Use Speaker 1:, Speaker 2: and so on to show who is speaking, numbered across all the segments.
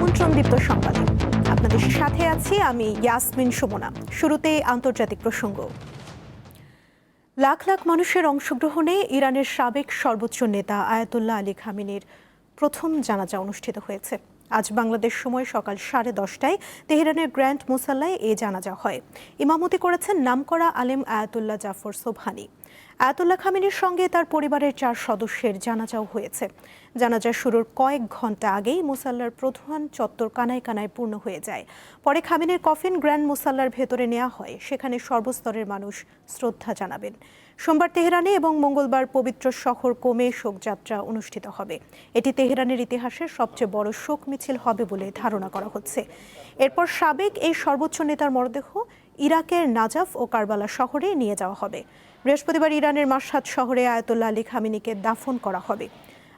Speaker 1: আমন্ত্রণ দীপ্ত সংবাদে আপনাদের সাথে আছি আমি ইয়াসমিন সুমনা। শুরুতে আন্তর্জাতিক প্রসঙ্গ। লাখ লাখ মানুষের অংশগ্রহণে ইরানের সাবেক সর্বোচ্চ নেতা আয়াতুল্লাহ আলী খামেনির প্রথম জানাজা অনুষ্ঠিত হয়েছে। আজ বাংলাদেশ সময় সকাল 10:30টায় তেহরানের গ্র্যান্ড মুসাল্লায় এই জানাজা হয়। ইমামতি করেছেন নামকরা আলেম আয়াতুল্লাহ জাফর সোবহানি। আয়াতুল্লাহ খামেনির সঙ্গে তার পরিবারের 4 সদস্যের জানাজাও হয়েছে। জানাজা শুরুর কয়েক ঘন্টা আগেই মুসাল্লার প্রধান চত্বর কানায় কানায় পূর্ণ হয়ে যায়। পরে খামেনির কফিন গ্র্যান্ড মুসাল্লার ভেতরে নেওয়া হয়। সেখানে সর্বস্তরের মানুষ শ্রদ্ধা জানাবেন। সোমবার তেহরানে এবং মঙ্গলবার পবিত্র শহর কোমে শোকযাত্রা অনুষ্ঠিত হবে। এটি তেহরানের ইতিহাসের সবচেয়ে বড় শোক মিছিল হবে বলে ধারণা করা হচ্ছে। এরপর সাবেক এই সর্বোচ্চ নেতার মরদেহ ইরাকের নাজাফ ও কারবালা শহরে নিয়ে যাওয়া হবে। বৃহস্পতিবার ইরানের মাশহাদ শহরে আয়াতুল্লাহ আলী খামেনিকে দাফন করা হবে।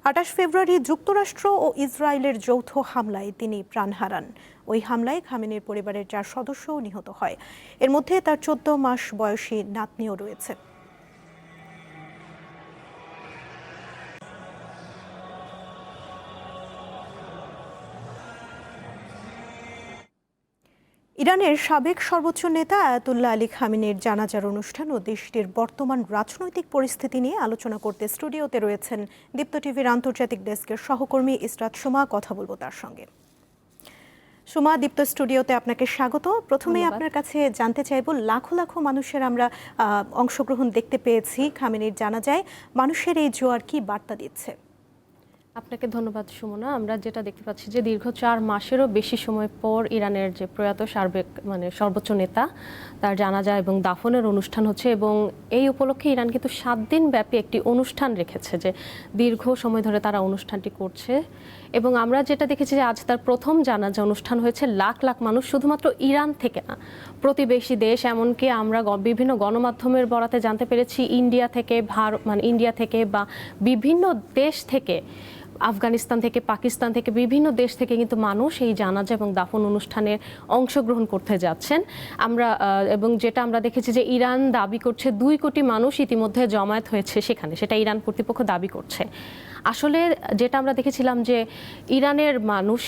Speaker 1: 28 ফেব্রুয়ারি যুক্তরাষ্ট্র ও ইসরায়েলের যৌথ হামলায় তিনি প্রাণ হারান। ওই হামলায় খামেনির পরিবারের 4 সদস্যও নিহত হয়। এর মধ্যে তার 14 মাস বয়সী নাতনিও রয়েছে। ইরানের সাবেক সর্বোচ্চ নেতা আয়াতুল্লাহ আলী খামেনির জানাজার অনুষ্ঠান ও দেশটির বর্তমান রাজনৈতিক পরিস্থিতি নিয়ে আলোচনা করতে স্টুডিওতে রয়েছেন দীপ্ত টিভির আন্তর্জাতিক ডেস্কের সহকর্মী ইসরাত সুমা। কথা বলবো তার সঙ্গে। সুমা, দীপ্ত স্টুডিওতে আপনাকে স্বাগত। প্রথমেই আপনার কাছে জানতে চাইব, লাখো লাখো মানুষের আমরা অংশগ্রহণ দেখতে পেয়েছি খামেনির জানাজায়। মানুষের এই জোয়ার কি বার্তা দিচ্ছে?
Speaker 2: আপনাকে ধন্যবাদ সুমনা। আমরা যেটা দেখতে পাচ্ছি যে দীর্ঘ 4 মাসেরও বেশি সময় পর ইরানের যে প্রয়াত সাবেক সর্বোচ্চ নেতা তার জানাজা এবং দাফনের অনুষ্ঠান হচ্ছে, এবং এই উপলক্ষে ইরান কিন্তু 7 দিন ব্যাপী একটি অনুষ্ঠান রেখেছে, যে দীর্ঘ সময় ধরে তারা অনুষ্ঠানটি করছে। এবং আমরা যেটা দেখেছি যে আজ তার প্রথম জানাজা অনুষ্ঠান হয়েছে। লাখ লাখ মানুষ, শুধুমাত্র ইরান থেকে না, প্রতিবেশী দেশ, এমনকি আমরা বিভিন্ন গণমাধ্যমের বরাতে জানতে পেরেছি ইন্ডিয়া থেকে ইন্ডিয়া থেকে বা বিভিন্ন দেশ থেকে, আফগানিস্তান থেকে, পাকিস্তান থেকে, বিভিন্ন দেশ থেকে কিন্তু মানুষ এই জানাজা এবং দাফন অনুষ্ঠানে অংশগ্রহণ করতে যাচ্ছেন। এবং যেটা আমরা দেখেছি যে ইরান দাবি করছে 2 কোটি মানুষ ইতিমধ্যে জমায়েত হয়েছে সেখানে, সেটা ইরান কর্তৃপক্ষ দাবি করছে। আসলে যেটা আমরা দেখেছিলাম যে ইরানের মানুষ,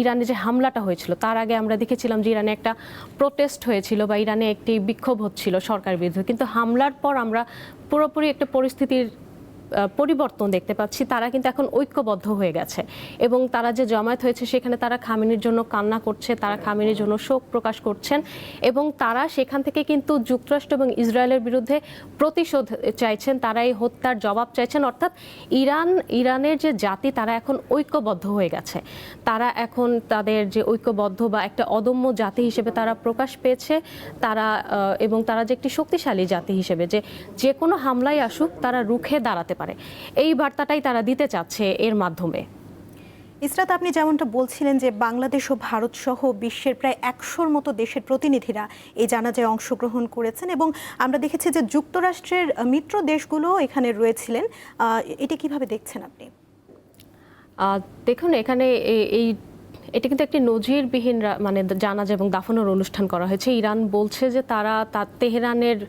Speaker 2: ইরানে যে হামলাটা হয়েছিল তার আগে আমরা দেখেছিলাম যে ইরানে একটা প্রোটেস্ট হয়েছিল বা ইরানে একটি বিক্ষোভ হচ্ছিল সরকারের বিরুদ্ধে, কিন্তু হামলার পর আমরা পুরোপুরি একটা পরিস্থিতির পরিবর্তন দেখতে পাচ্ছি। তারা কিন্তু এখন ঐক্যবদ্ধ হয়ে গেছে এবং তারা যে জমায়েত হয়েছে সেখানে তারা খামেনির জন্য কান্না করছে, তারা খামেনির জন্য শোক প্রকাশ করছেন এবং তারা সেখান থেকে কিন্তু যুক্তরাষ্ট্র এবং ইসরায়েলের বিরুদ্ধে প্রতিশোধ চাইছেন, তারা এই হত্যার জবাব চাইছেন। অর্থাৎ ইরানের যে জাতি তারা এখন ঐক্যবদ্ধ হয়ে গেছে। তারা এখন তাদের যে ঐক্যবদ্ধ বা একটা অদম্য জাতি হিসেবে তারা প্রকাশ পেয়েছে, এবং তারা যে একটি শক্তিশালী জাতি হিসেবে যে কোনো হামলায় আসুক তারা রুখে দাঁড়াতে পারে, এই বার্তাটাই তারা দিতে চাচ্ছে এর মাধ্যমে।
Speaker 1: ইসরাত, আপনি যেমনটা বলছিলেন যে বাংলাদেশ ও ভারত সহ বিশ্বের প্রায় 100-র মতো দেশের প্রতিনিধিরা এই জানাজায় অংশগ্রহণ করেছেন এবং আমরা দেখেছি যে যুক্তরাষ্ট্রের মিত্র দেশগুলো এখানে রয়েছিলেন। এটি কিভাবে দেখছেন আপনি?
Speaker 2: দেখুন, এখানে এটা কিন্তু একটি নজিরবিহীন জানাজা এবং দাফনের অনুষ্ঠান করা হয়েছে। ইরান বলছে যে তার তেহরানের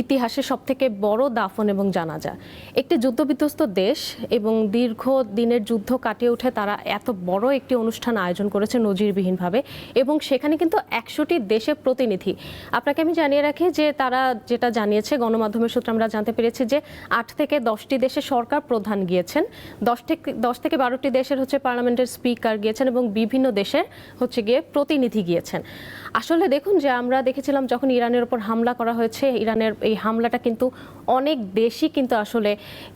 Speaker 2: ইতিহাসে সবথেকে বড় দাফন এবং জানাজা। একটি যুদ্ধবিধ্বস্ত দেশ এবং দীর্ঘ দিনের যুদ্ধ কাটিয়ে উঠে তারা এত বড় একটি অনুষ্ঠান আয়োজন করেছে নজিরবিহীনভাবে, এবং সেখানে কিন্তু 100টি দেশের প্রতিনিধি। আপনাকে আমি জানিয়ে রাখি যে তারা যেটা জানিয়েছে, গণমাধ্যমের সূত্রে আমরা জানতে পেরেছি যে 8 থেকে 10টি দেশের সরকার প্রধান গিয়েছেন, 10 থেকে 12টি দেশের পার্লামেন্টের স্পিকার গিয়েছেন এবং বিভিন্ন দেশের গিয়ে প্রতিনিধি গিয়েছেন। আসলে দেখুন যে আমরা দেখেছিলাম যখন ইরানের উপর হামলা করা হয়েছে, ইরানের এই হামলাটা কিন্তু অনেক দেশই কিন্তু আসলে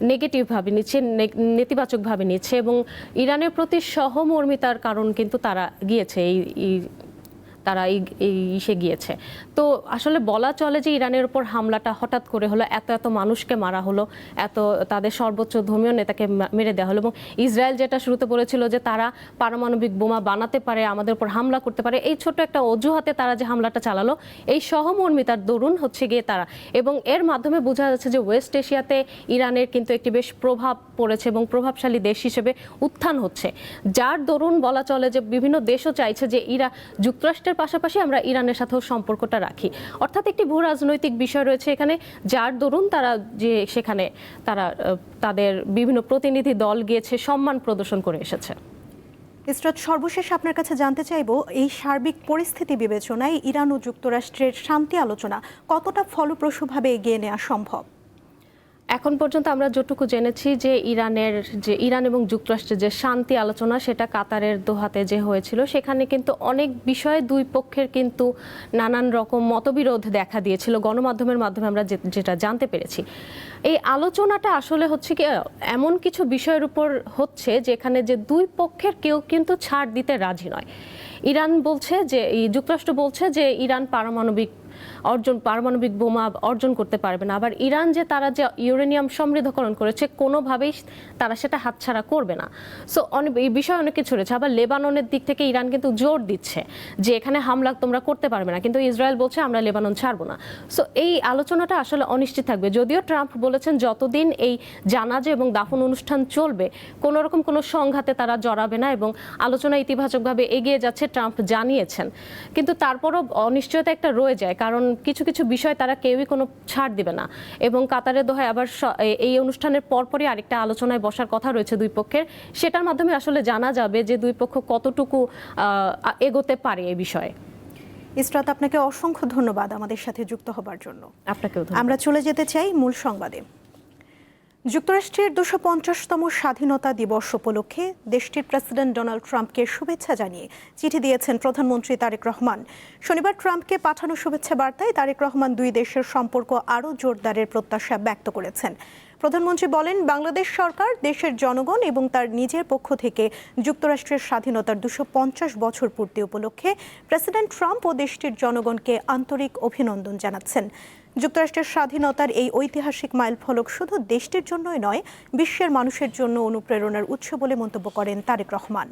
Speaker 2: নেগেটিভভাবে নিচ্ছে, নেতিবাচকভাবে নিচ্ছে, এবং ইরানের প্রতি সহমর্মিতার কারণ কিন্তু তারা গিয়েছে তারা ইসে গিয়েছে। তো আসলে বলা চলে যে ইরানের উপর হামলাটা হঠাৎ করে হলো, এত মানুষকে মারা হলো, তাদের সর্বোচ্চ ধর্মীয় নেতাকে মেরে দেওয়া হলো, এবং ইসরায়েল যেটা শুরুতে বলেছিল যে তারা পারমাণবিক বোমা বানাতে পারে, আমাদের উপর হামলা করতে পারে, এই ছোট একটা অজুহাতে তারা যে হামলাটা চালালো, এই সহমর্মিতার দরুন গিয়ে তারা, এবং এর মাধ্যমে বোঝা যাচ্ছে যে ওয়েস্ট এশিয়াতে ইরানের কিন্তু একটি বেশ প্রভাব পড়েছে এবং প্রভাবশালী দেশ হিসেবে উত্থান হচ্ছে, যার দরুন বলা চলে যে বিভিন্ন দেশও চাইছে যে যুক্তরাষ্ট্রের পাশাপাশি আমরা ইরানের সাথেও সম্পর্কটা রাখি। অর্থাৎ একটি ভূ রাজনৈতিক বিষয় রয়েছে এখানে, যার দরুন তারা সেখানে তাদের বিভিন্ন প্রতিনিধি দল গিয়েছে, সম্মান প্রদর্শন করে এসেছে।
Speaker 1: ইসরাত, সর্বশেষ আপনার কাছে জানতে চাইব, এই সার্বিক পরিস্থিতি বিবেচনায় ইরান ও যুক্তরাষ্ট্রের শান্তি আলোচনা কতটা ফলপ্রসূভাবে এগিয়ে নেওয়া সম্ভব?
Speaker 2: এখন পর্যন্ত আমরা যতটুকু জেনেছি যে ইরান এবং যুক্তরাষ্ট্রের যে শান্তি আলোচনা সেটা কাতারের দোহাতে যে হয়েছিল, সেখানে কিন্তু অনেক বিষয়ে দুই পক্ষের কিন্তু নানান রকম মতবিরোধ দেখা দিয়েছিল। গণমাধ্যমের মাধ্যমে আমরা যেটা জানতে পেরেছি, এই আলোচনাটা আসলে হচ্ছে কি এমন কিছু বিষয়ের উপর হচ্ছে যেখানে যে দুই পক্ষের কেউ কিন্তু ছাড় দিতে রাজি নয়। যুক্তরাষ্ট্র বলছে যে ইরান পারমাণবিক বোমা অর্জন করতে পারবে না, আবার ইরান তারা যে ইউরেনিয়াম সমৃদ্ধকরণ করেছে কোনোভাবেই তারা সেটা হাতছাড়া করবে না। সো এই বিষয়ে অনেক কিছু রয়েছে। আবার লেবাননের দিক থেকে ইরান কিন্তু জোর দিচ্ছে যে এখানে হামলা তোমরা করতে পারবে না, কিন্তু ইসরায়েল বলছে আমরা লেবানন ছাড়বো না। সো এই আলোচনাটা আসলে অনিশ্চিত থাকবে। যদিও ট্রাম্প বলেছেন যতদিন এই জানাজা এবং দাফন অনুষ্ঠান চলবে কোনো রকম কোনো সংঘাতে তারা জড়াবে না এবং আলোচনা ইতিবাচকভাবে এগিয়ে যাচ্ছে, ট্রাম্প জানিয়েছেন। কিন্তু তারপরও অনিশ্চয়তা একটা রয়ে যায়, কারণ কিছু কিছু বিষয় তারা কেউই কোনো ছাড় দিবে না। এবং কাতারের দোহায় আবার এই অনুষ্ঠানের পরপরই আরেকটা আলোচনায় বসার কথা রয়েছে দুই পক্ষের, সেটার মাধ্যমে আসলে জানা যাবে যে দুই পক্ষ কতটুকু এগোতে পারে এই বিষয়ে।
Speaker 1: ইসরাত, আপনাকে অসংখ্য ধন্যবাদ আমাদের সাথে যুক্ত হবার জন্য।
Speaker 2: আপনাকেও।
Speaker 1: আমরা চলে যেতে চাই মূল সংবাদে। যুক্তরাষ্ট্রের 250তম স্বাধীনতা দিবস উপলক্ষে দেশটির প্রেসিডেন্ট ডোনাল্ড ট্রাম্পকে শুভেচ্ছা জানিয়ে চিঠি দিয়েছেন প্রধানমন্ত্রী তারেক রহমান। শনিবার ট্রাম্পকে পাঠানো শুভেচ্ছা বার্তায় তারেক রহমান দুই দেশের সম্পর্ক আরও জোরদারের প্রত্যাশা ব্যক্ত করেছেন। প্রধানমন্ত্রী বলেন, বাংলাদেশ সরকার দেশের জনগণ এবং তার নিজের পক্ষ থেকে যুক্তরাষ্ট্রের স্বাধীনতার 250 বছর পূর্তি উপলক্ষে প্রেসিডেন্ট ট্রাম্প ও দেশটির জনগণকে আন্তরিক অভিনন্দন জানাচ্ছেন। যুক্তরাষ্ট্রের স্বাধীনতার এই ঐতিহাসিক মাইলফলক শুধু দেশটির জন্যই নয়, বিশ্বের মানুষের জন্য অনুপ্রেরণার উৎস বলে মন্তব্য করেন তারেক রহমান।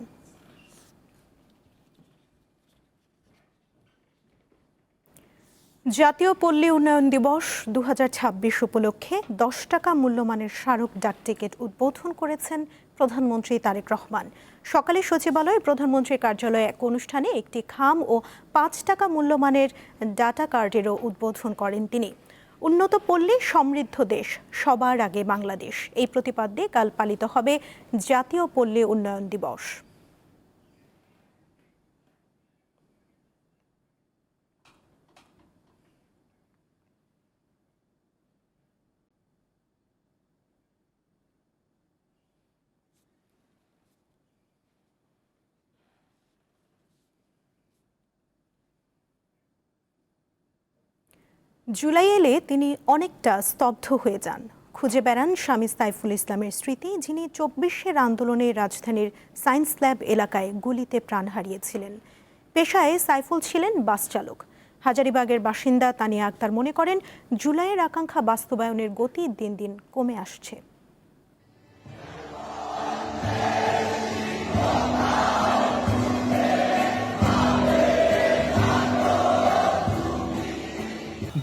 Speaker 1: জাতীয় পল্লী উন্নয়ন দিবস 2026 উপলক্ষে 10 টাকা মূল্যমানের স্মারক ডাক টিকিট উদ্বোধন করেছেন প্রধানমন্ত্রী তারেক রহমান। সকালে সচিবালয়ে প্রধানমন্ত্রীর কার্যালয়ে এক অনুষ্ঠানে একটি খাম ও 5 টাকা মূল্যমানের ডাটা কার্ডেরও উদ্বোধন করেন তিনি। উন্নত পল্লী সমৃদ্ধ দেশ, সবার আগে বাংলাদেশ, এই প্রতিপাদ্যে কাল পালিত হবে জাতীয় পল্লী উন্নয়ন দিবস। জুলাই এলে তিনি অনেকটা স্তব্ধ হয়ে যান। খুঁজে বেড়ান স্বামী সাইফুল ইসলামের স্মৃতি, যিনি 24-এর আন্দোলনে রাজধানীর সায়েন্স ল্যাব এলাকায় গুলিতে প্রাণ হারিয়েছিলেন। পেশায় সাইফুল ছিলেন বাস চালক। হাজারীবাগের বাসিন্দা তানিয়া আক্তার মনে করেন, জুলাইয়ের আকাঙ্ক্ষা বাস্তবায়নের গতি দিন দিন কমে আসছে।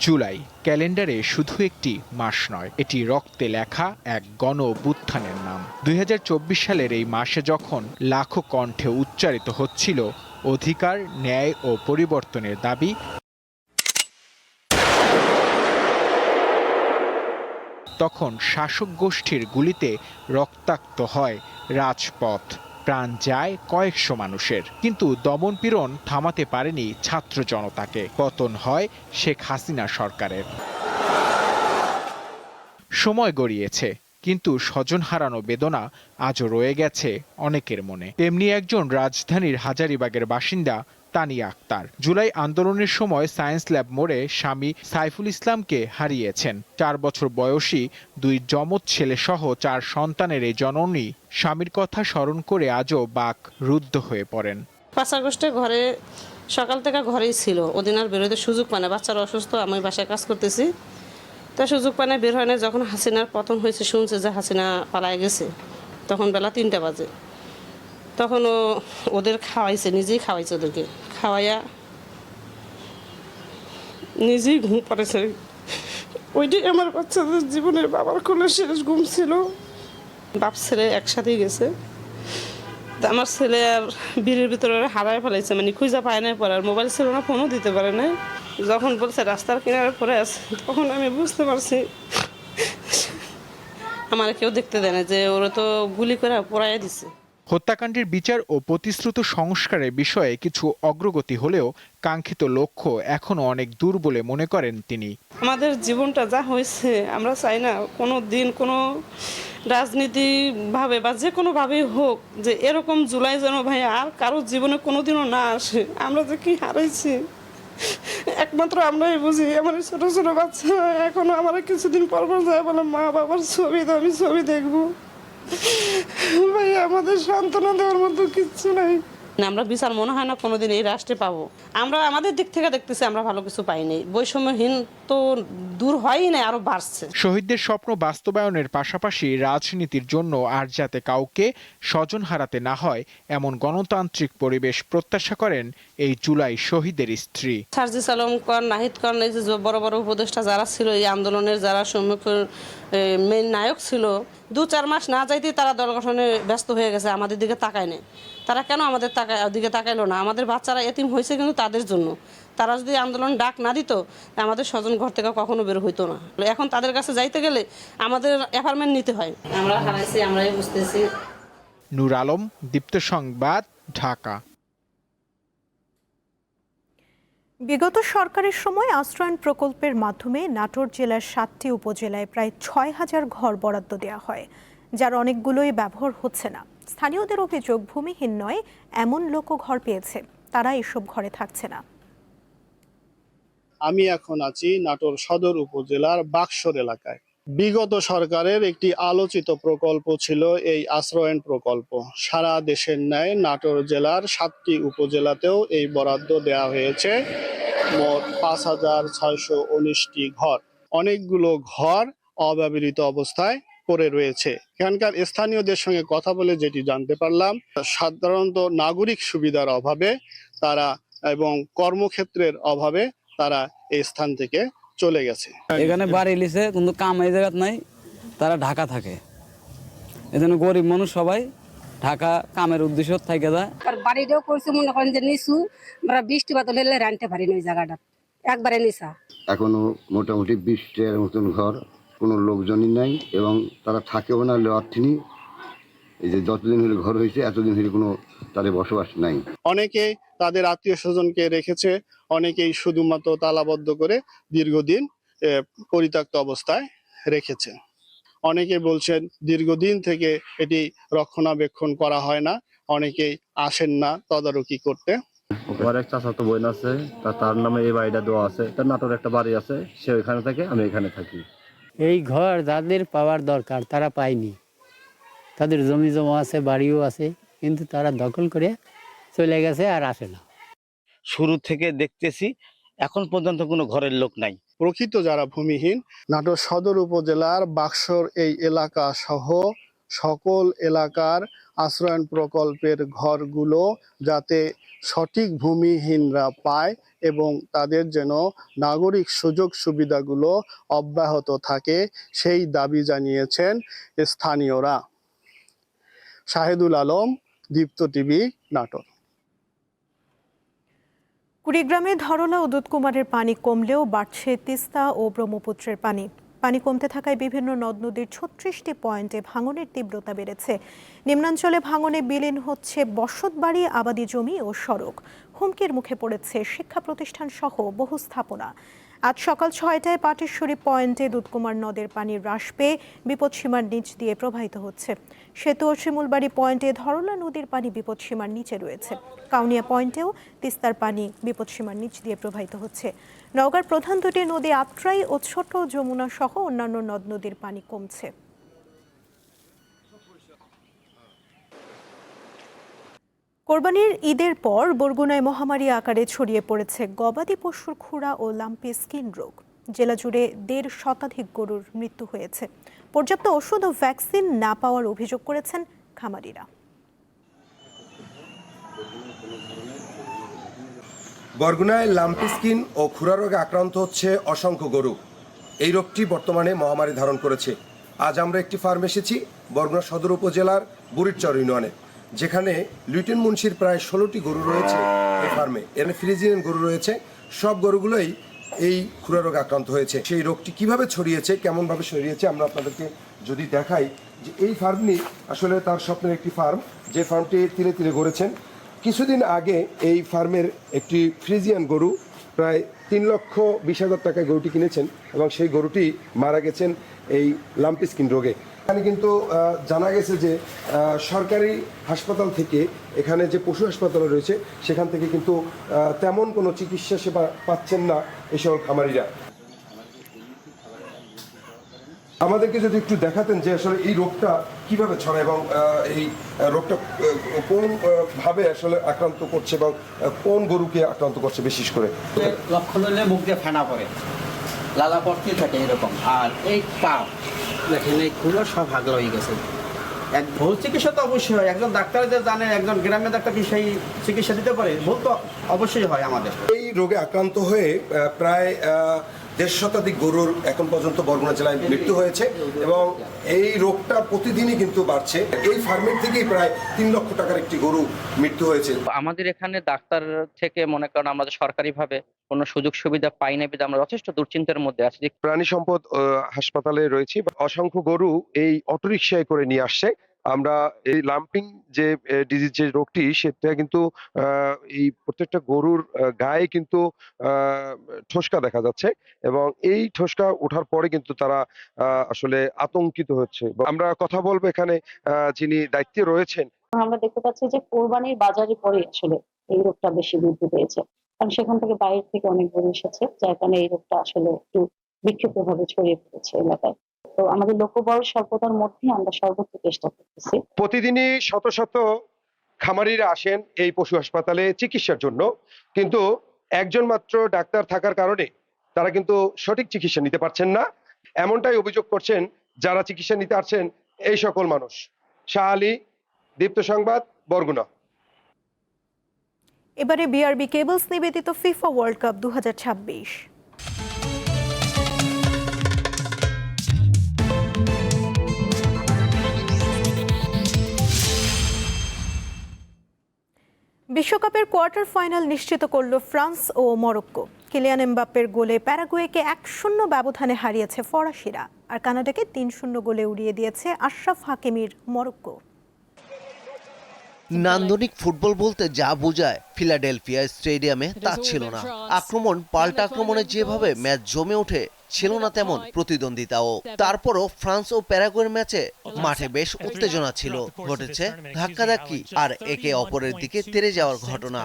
Speaker 3: জুলাই ক্যালেন্ডারে শুধু একটি মাস নয়, এটি রক্তে লেখা এক গণ অভ্যুত্থানের নাম। 2024 সালের এই মাসে যখন লাখো কণ্ঠে উচ্চারিত হচ্ছিল অধিকার, ন্যায় ও পরিবর্তনের দাবি, তখন শাসক গোষ্ঠীর গুলিতে রক্তাক্ত হয় রাজপথ, প্রাণ যায় কয়েকশো মানুষের। কিন্তু দমনপীড়ন থামাতে পারেনি ছাত্র জনতাকে। পতন হয় শেখ হাসিনা সরকারের। সময় গড়িয়েছে, কিন্তু স্বজন হারানো বেদনা আজও রয়ে গেছে অনেকের মনে। তেমনি একজন রাজধানীর হাজারীবাগের বাসিন্দা তানিয়া আক্তার জুলাই আন্দোলনের সময় সায়েন্স ল্যাব মোড়ে স্বামী সাইফুল ইসলামকে হারিয়েছেন। 4 বছর বয়সী 2 যমজ ছেলে সহ 4 সন্তানের এই জননী স্বামীর কথা স্মরণ করে আজও বাক রুদ্ধ হয়ে পড়েন।
Speaker 4: 5 আগস্টে ঘরে সকাল থেকে ঘরেই ছিল, ওদিন আর বেরোতে সুযোগ পায় না। বাচ্চারা অসুস্থ, আমি বাসায় কাজ করতেছি, তা সুযোগ পায় না, বের হয় না। যখন হাসিনার পতন হয়েছে, শুনছে যে হাসিনা পালায় গেছে, তখন বেলা 3টা বাজে। তখন ওদের খাওয়াইছে, নিজেই খাওয়াইছে, ওদেরকে খাওয়াইয়া নিজেই ঘুম পড়েছে। ওইটাই আমার বাচ্চাদের জীবনের বাবার কোলে শেষ ঘুম ছিল। বাপ ছেলে একসাথেই গেছে। আমার ছেলে আর বীরের ভিতরে হারায় ফেলাইছে, মানে খুঁজা পায় নাই, পরে আর মোবাইল ছিল না, ফোনও দিতে পারে নাই। যখন বলছে রাস্তার কিনারে পড়ে আছে, তখন আমি বুঝতে পারছি আমার কেউ দেখতে দেয় না, যে ওরা তো গুলি করে পোড়াইয়া দিছে।
Speaker 3: হত্যাকাণ্ডের বিচার ও প্রতিশ্রুত সংস্কারের বিষয়ে কিছু অগ্রগতি হলেও কাঙ্ক্ষিত লক্ষ্য এখনো অনেক দূর বলে মনে করেন তিনি।
Speaker 4: আমাদের জীবনটা যা হয়েছে আমরা চাই না কোনো দিন কোনো রাজনীতিভাবে বা যে কোনোভাবেই হোক যে এরকম জুলাই যেন ভাই আর কারোর জীবনে কোনোদিনও না আসে। আমরা যে কি হারাইছি একমাত্র আমরাই বুঝি। আমার ছোট ছোট বাচ্চা এখনো আমার কিছুদিন পর পর যায় বলে মা বাবার ছবি তো আমি ছবি দেখবো। ভাই আমাদের সান্ত্বনা দেওয়ার মতো কিচ্ছু নাই। আমরা বিচার মনে হয় না কোনোদিন এই রাষ্ট্রে পাবো। আমরা আমাদের দিক থেকে দেখতেছি আমরা ভালো কিছু পাইনি। বৈষম্যহীন তো দূর হয়ই না, আরো বাড়ছে।
Speaker 3: শহীদদের স্বপ্ন বাস্তবায়নের পাশাপাশি রাজনীতির জন্য আর যাতে কাউকে স্বজন হারাতে না হয় এমন গণতান্ত্রিক পরিবেশ প্রত্যাশা করেন এই জুলাই শহীদের স্ত্রী।
Speaker 4: সার্জিস আলম কর, নাহিদ কর, এই যে বড় বড় উপদেষ্টা যারা ছিল এই আন্দোলনের, যারা সম্মুখীন মেন নায়ক ছিল, 2-4 মাস না যাইতে তারা দল গঠনে ব্যস্ত হয়ে গেছে। আমাদের দিকে তাকায় নেই। তারা কেন আমাদের দিকে তাকাইলো না? আমাদের বাচ্চারা এতিম হয়েছে কিন্তু তাদের জন্য। তারা যদি আন্দোলন ডাক না দিত আমাদের স্বজন ঘর থেকে কখনো বের হইতো না। এখন তাদের কাছে যাইতে গেলে আমাদের অ্যাপার্টমেন্ট নিতে হয়। আমরা হারাইছি, আমরাই বুঝতেছি।
Speaker 3: নূর আলম, দীপ্ত সংবাদ, ঢাকা।
Speaker 1: বিগত সরকারের সময় আশ্রয়ণ প্রকল্পের মাধ্যমে নাটোর জেলার 7টি উপজেলায় প্রায় 6,000 ঘর বরাদ্দ দেওয়া হয়, যার অনেকগুলোই ব্যবহার হচ্ছে না। স্থানীয়দের অভিযোগ, ভূমিহীন নয় এমন লোকও ঘর পেয়েছে, তারা এসব ঘরে থাকছে না।
Speaker 5: আমি এখন আছি নাটোর সদর উপজেলার বাক্সর এলাকায়। বিগত সরকারের একটি আলোচিত প্রকল্প ছিল এই আশ্রয়ণ প্রকল্প। সারা দেশের ন্যায় নাটোর জেলার 7টি উপজেলাতেও এই বরাদ্দ দেওয়া হয়েছে। মোট 5,619টি ঘর। অনেকগুলো ঘর অব্যবহৃত অবস্থায় পড়ে রয়েছে। এখানকার স্থানীয়দের সঙ্গে কথা বলে যেটি জানতে পারলাম, সাধারণত নাগরিক সুবিধার অভাবে তারা এবং কর্মক্ষেত্রের অভাবে তারা এই স্থান থেকে চলে গেছে।
Speaker 6: এখানে বাড়ি লিছে কিন্তু কাম এই জায়গা নাই, তারা ঢাকা থাকে। এজন্য গরিব মানুষ সবাই ঢাকা কামের উদ্দেশ্য থেকে যায়।
Speaker 7: আর বাড়িটাও করছে মনে করেন যে নিচু, আমরা বৃষ্টি বাদল হলে রানতে পারি না ওই জায়গাটা, একবারে নিচা।
Speaker 8: এখনো মোটামুটি 20টার মতন ঘর, কোনো লোকজনই নাই এবং তারা থাকেও না অর্থিনী। এই যে যতদিন হলে ঘর হয়েছে এতদিন হলে কোনো তাদের বসবাস নাই।
Speaker 5: অনেকে তাদের আত্মীয় স্বজনকে রেখেছে, অনেকেই শুধুমাত্র তালাবদ্ধ করে দীর্ঘদিন পরিত্যক্ত অবস্থায় রেখেছে। অনেকে বলছেন দীর্ঘদিন থেকে এটি রক্ষণাবেক্ষণ করা হয় না, অনেকেই আসেন না তদারকি করতে।
Speaker 9: ওর এক চাচাতো বোন আছে, তার নামে এই বাড়িটা দেওয়া আছে। তার নাটোর একটা বাড়ি আছে, সে ওইখানে থাকে, আমি এখানে থাকি।
Speaker 10: এই ঘর যাদের পাওয়ার দরকার তারা পায়নি। তাদের জমি জমা আছে, বাড়িও আছে, কিন্তু তারা দখল করে চলে গেছে আর আসে না।
Speaker 11: শুরু থেকে দেখতেছি এখন পর্যন্ত কোনো ঘরের লোক নাই।
Speaker 5: প্রকৃত যারা ভূমিহীন, নাটোর সদর উপজেলার বাক্সর এই এলাকা সহ সকল এলাকার আশ্রয়ণ প্রকল্পের ঘরগুলো যাতে সঠিক ভূমিহীনরা পায় এবং তাদের যেন নাগরিক সুযোগ সুবিধাগুলো অব্যাহত থাকে, সেই দাবি জানিয়েছেন স্থানীয়রা। শাহেদুল আলম, দীপ্ত টিভি, নাটোর।
Speaker 1: কুড়িগ্রামে ধরলা ও দুধকুমারের পানি কমলেও বাড়ছে তিস্তা ও ব্রহ্মপুত্রের পানি। পানি কমতে থাকায় বিভিন্ন নদ নদীর 36টি পয়েন্টে ভাঙনের তীব্রতা বেড়েছে। নিম্নাঞ্চলে ভাঙনে বিলীন হচ্ছে বসতবাড়ি, আবাদি জমি ও সড়ক। হুমকির মুখে পড়েছে শিক্ষা প্রতিষ্ঠান সহ বহু স্থাপনা। আজ সকাল 6টায় পাটেশ্বরী পয়েন্টে দুধকুমার নদের পানি হ্রাস পেয়ে বিপদসীমার নিচ দিয়ে প্রবাহিত হচ্ছে। সেতু ও শিমুলবাড়ি পয়েন্টে ধরলা নদীর পানি বিপদসীমার নিচে রয়েছে। কাউনিয়া পয়েন্টেও তিস্তার পানি বিপদসীমার নিচ দিয়ে প্রবাহিত হচ্ছে। নওগাঁর প্রধান দুটি নদী আত্রাই ও ছোট যমুনা সহ অন্যান্য নদ নদীর পানি কমছে। কোরবানির ঈদের পর বরগুনায় মহামারী আকারে ছড়িয়ে পড়েছে গবাদি পশুর খুরা ও লাম্পি স্কিন রোগ। জেলা জুড়ে 1.5 শতাধিক গরুর মৃত্যু হয়েছে। পর্যাপ্ত ওষুধ ও ভ্যাকসিন না পাওয়ার অভিযোগ করেছেন খামারিরা।
Speaker 12: বরগুনায় লাম্পি স্কিন ও খুরা রোগে আক্রান্ত হচ্ছে অসংখ্য গরু। এই রোগটি বর্তমানে মহামারী ধারণ করেছে। আজ আমরা একটি ফার্ম এসেছি বরগুনা সদর উপজেলার বুড়িরচর ইউনিয়নে, যেখানে লিটন মুন্সির প্রায় 16টি গরু রয়েছে এই ফার্মে। এর ফ্রিজিয়ান গরু রয়েছে। সব গরুগুলোই এই খুরা রোগে আক্রান্ত হয়েছে। সেই রোগটি কিভাবে ছড়িয়েছে, কেমনভাবে ছড়িয়েছে আমরা আপনাদেরকে যদি দেখাই যে এই ফার্মটি আসলে তার স্বপ্নের একটি ফার্ম, যে ফার্মটি তিলে তিলে গড়েছেন। কিছুদিন আগে এই ফার্মের একটি ফ্রিজিয়ান গরু প্রায় 3,20,000 টাকায় গরুটি কিনেছেন এবং সেই গরুটি মারা গেছেন এই লাম্পি স্কিন রোগে। এখানে কিন্তু জানা গেছে যে সরকারি হাসপাতাল থেকে এখানে যে পশু হাসপাতাল রয়েছে সেখান থেকে কিন্তু তেমন কোনো চিকিৎসা সেবা পাচ্ছেন না এসব খামারিরা। আমাদেরকে যদি একটু দেখাতেন যে আসলে এই রোগটা কিভাবে ছড়ায় এবং এই রোগটা কোন ভাবে আসলে আক্রান্ত করছে এবং কোন গরুকে আক্রান্ত করছে বিশেষ করে।
Speaker 13: লক্ষণ হলে মুখ দিয়ে ফেনা পড়ে, লালা পড়তে থাকে এরকম, আর এই পা দেখেন এইগুলো সব আগলা হয়ে গেছে। এক ভুল চিকিৎসা তো অবশ্যই হয়, একজন ডাক্তার যে জানে, একজন গ্রামের ডাক্তার কি সেই চিকিৎসা দিতে পারে? ভুল তো অবশ্যই হয় আমাদের।
Speaker 12: এই রোগে আক্রান্ত হয়ে প্রায় 1.5 শতাধিক গরুর এখন পর্যন্ত বরগুনা জেলায় মৃত্যু হয়েছে এবং এই রোগটা প্রতিদিনই কিন্তু বাড়ছে। এই ফার্মের থেকেই প্রায় 3 লক্ষ টাকার একটি গরু মৃত্যু হয়েছে।
Speaker 14: আমাদের এখানে ডাক্তার থেকে মনে করেন আমাদের সরকারিভাবে কোনো সুযোগ সুবিধা পাই না, বিধায় আমরা যথেষ্ট দুশ্চিন্তার মধ্যে আছি।
Speaker 12: প্রাণী সম্পদ হাসপাতালে রয়েছি, অসংখ্য গরু এই অটোরিকশায় করে নিয়ে আসছে। আমরা এই লাম্পিং যে ডিজিজ যে রোগটি, সেটা কিন্তু এই প্রত্যেকটা গরুর গায়ে কিন্তু ঠোসকা দেখা যাচ্ছে এবং এই ঠোসকা ওঠার পরে কিন্তু তারা আসলে আতঙ্কিত হচ্ছে। আমরা কথা বলবো এখানে যিনি দায়িত্বে রয়েছেন।
Speaker 15: আমরা দেখতে পাচ্ছি যে কোরবানির বাজারে পরে আসলে এই রোগটা বেশি বৃদ্ধি পেয়েছে, কারণ সেখান থেকে বাইরে থেকে অনেক গরু এসেছে, যার কারণে এই রোগটা আসলে একটু বিক্ষিপ্তভাবে ছড়িয়ে পড়েছে এলাকায়। তো আমাদের লোকবল স্বল্পতার মধ্যে আমরা সর্বোচ্চ চেষ্টা করতেছি।
Speaker 12: প্রতিদিনই শত শত খামারিরা আসেন এই পশু হাসপাতালে চিকিৎসার জন্য, কিন্তু একজন মাত্র ডাক্তার থাকার কারণে তারা কিন্তু সঠিক চিকিৎসা নিতে পারছেন না, এমনটাই অভিযোগ করছেন যারা চিকিৎসা নিতে আসছেন এই সকল মানুষ। শাহ আলী, দীপ্ত সংবাদ, বরগুনা।
Speaker 1: এবারে বিআরবি কেবলস নিবেদিত ফিফা ওয়ার্ল্ড কাপ 2026। বিশ্বকাপের কোয়ার্টার ফাইনাল নিশ্চিত করল ফ্রান্স ও মরক্কো। কিলিয়ান এমবাপ্পের গোলে প্যারাগুয়েকে 1-0 ব্যবধানে হারিয়েছে ফরাসিরা, আর কানাডাকে 3-0 গোলে উড়িয়ে দিয়েছে আশরাফ হাকিমির মরক্কো।
Speaker 16: নান্দনিক ফুটবল বলতে যা বোঝায় ফিলাডেলফিয়া স্টেডিয়ামে তা ছিল না। আক্রমণ পাল্টা আক্রমণে যেভাবে ম্যাচ জমে ওঠে ছিল না তেমন প্রতিদ্বন্দ্বিতাও। তারপরও ফ্রান্স ও প্যারাগুয়ের ম্যাচে মাঠে বেশ উত্তেজনা ছিল, ঘটেছে ধাক্কাধাক্কি আর একে অপরের দিকে তেড়ে যাওয়ার ঘটনা।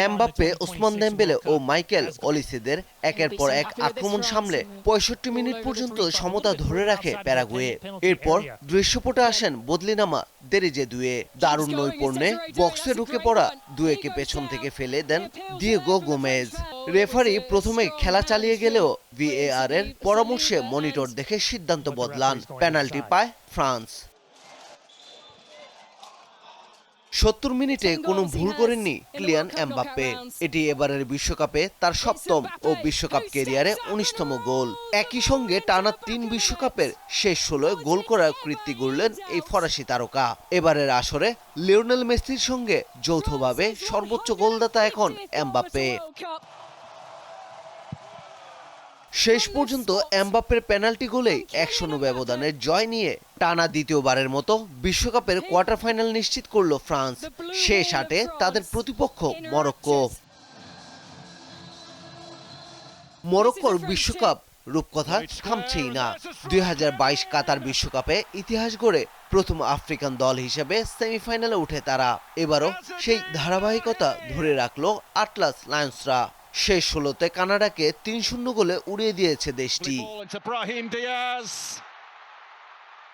Speaker 16: এমবাপ্পে, ওসমান দেমবেলে ও মাইকেল অলিসেদের একের পর এক আক্রমণ সামলে 65 মিনিট পর্যন্ত সমতা ধরে রাখে প্যারাগুয়ে। এরপর দৃশ্যপটে আসেন বদলি নামা দেরিজে দুয়ে। দারুণ নৈপুণ্যে বক্সে ঢুকে পড়া দুয়েকে পেছন থেকে ফেলে দেন দিয়েগো গোমেজ। রেফারি প্রথমে খেলা চালিয়ে গেলেও ভিএআর এর পরামর্শে মনিটর দেখে সিদ্ধান্ত বদলান। পেনাল্টি পায় ফ্রান্স। 70 মিনিটে কোনো ভুল করেননি কিলিয়ান এমবাপ্পে। এটি এবারের বিশ্বকাপে তার 7ম ও বিশ্বকাপ ক্যারিয়ারে 19তম গোল। একই সঙ্গে টানা 3 বিশ্বকাপের শেষ 16 গোল করার কীর্তি গড়লেন এই ফরাসি তারকা। এবারের আসরে লিওনেল মেসির সঙ্গে যৌথভাবে সর্বোচ্চ গোলদাতা এখন এমবাপ্পে। শেষ পর্যন্ত এমবাপ্পের পেনাল্টি গোলেই 1-0 ব্যবধানের জয় নিয়ে টানা দ্বিতীয়বারের মতো বিশ্বকাপের কোয়ার্টার ফাইনাল নিশ্চিত করল ফ্রান্স। শেষ 8-এ তাদের প্রতিপক্ষ মরক্কো। মরক্কোর বিশ্বকাপ রূপকথা থামছেই না। 2022 কাতার বিশ্বকাপে ইতিহাস গড়ে প্রথম আফ্রিকান দল হিসেবে সেমিফাইনালে উঠে তারা। এবারও সেই ধারাবাহিকতা ধরে রাখল আটলাস লায়ন্সরা। শেষ 16তে কানাডাকে 3-0 গোলে উড়িয়ে দিয়েছে দেশটি।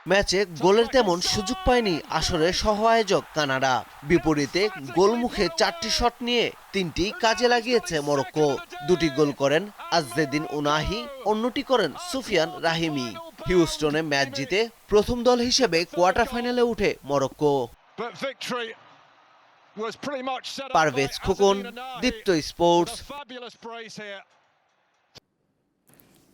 Speaker 16: ম্যাচে গোলের তেমন সুযোগ পায়নি আসরের সহ আয়োজক কানাডা। বিপরীতে গোলমুখে 4টি শট নিয়ে 3টি কাজে লাগিয়েছে মরক্কো। 2টি গোল করেন আজজেদিন উনাহি, অন্যটি করেন সুফিয়ান রাহিমি। হিউস্টনে ম্যাচ জিতে প্রথম দল হিসেবে কোয়ার্টার ফাইনালে উঠে মরক্কো। পারভেজ খোকন, দীপ্ত স্পোর্টস।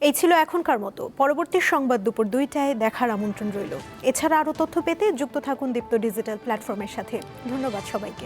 Speaker 1: এই ছিল এখনকার মতো। পরবর্তী সংবাদ দুপুর 2টায় দেখার আমন্ত্রণ রইল। এছাড়া আরও তথ্য পেতে যুক্ত থাকুন দীপ্ত ডিজিটাল প্ল্যাটফর্মের সাথে। ধন্যবাদ সবাইকে।